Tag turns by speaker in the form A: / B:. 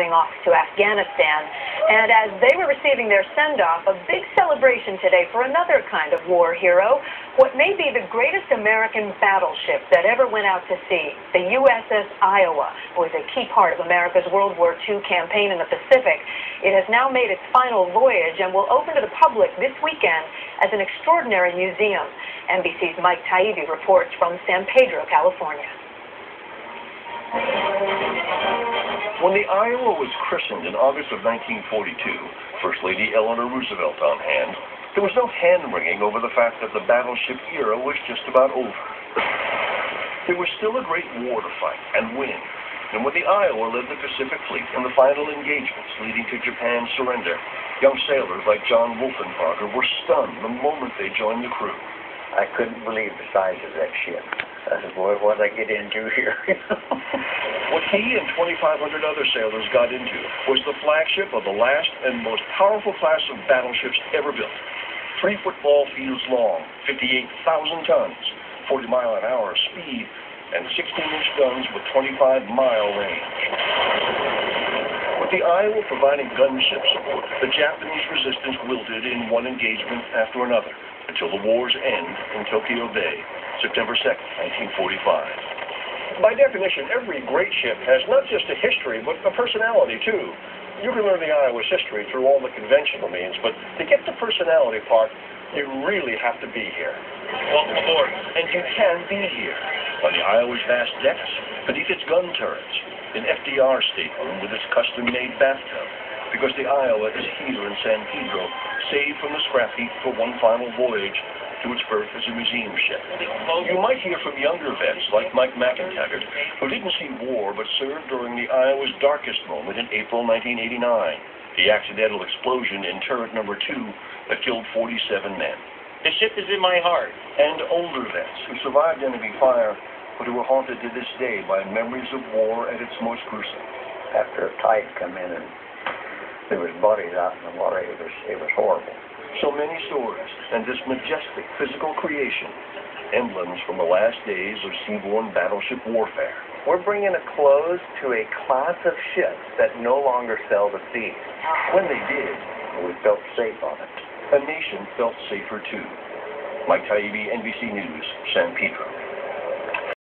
A: off to Afghanistan. And as they were receiving their send-off, a big celebration today for another kind of war hero, what may be the greatest American battleship that ever went out to sea. The USS Iowa was a key part of America's World War II campaign in the Pacific. It has now made its final voyage and will open to the public this weekend as an extraordinary museum. NBC's Mike Taibbi reports from San Pedro, California.
B: When the Iowa was christened in August of 1942, First Lady Eleanor Roosevelt on hand, there was no hand-wringing over the fact that the battleship era was just about over. There was still a great war to fight and win, and when the Iowa led the Pacific Fleet in the final engagements leading to Japan's surrender, young sailors like John Wolfenbarger were stunned the moment they joined the crew.
C: I couldn't believe the size of that ship. I said, boy, what did I get into here?
B: What he and 2,500 other sailors got into was the flagship of the last and most powerful class of battleships ever built. 3 football fields long, 58,000 tons, 40-mile-an-hour speed, and 16-inch guns with 25-mile range. With the Iowa providing gunship support, the Japanese resistance wilted in one engagement after another, until the war's end in Tokyo Bay, September 2nd, 1945. By definition, every great ship has not just a history, but a personality, too. You can learn the Iowa's history through all the conventional means, but to get the personality part, you really have to be here. Welcome aboard. And you can be here, on the Iowa's vast decks, beneath its gun turrets, in FDR's stateroom with its custom-made bathtub, because the Iowa is here in San Pedro, saved from the scrap heap for one final voyage to its birth as a museum ship. You might hear from younger vets like Mike McIntaggart, who didn't see war but served during the Iowa's darkest moment in April 1989, the accidental explosion in turret number 2 that killed 47 men.
D: The ship is in my heart.
B: And older vets who survived enemy fire, but who are haunted to this day by memories of war at its most gruesome.
C: After a tide come in and there was bodies out in the water, it was horrible.
B: So many stories, and this majestic physical creation, emblems from the last days of seaborne battleship warfare.
E: We're bringing a close to a class of ships that no longer sail the sea.
B: When they did,
C: We felt safe on it.
B: a nation felt safer too. Mike Taibbi, NBC News, San Pedro.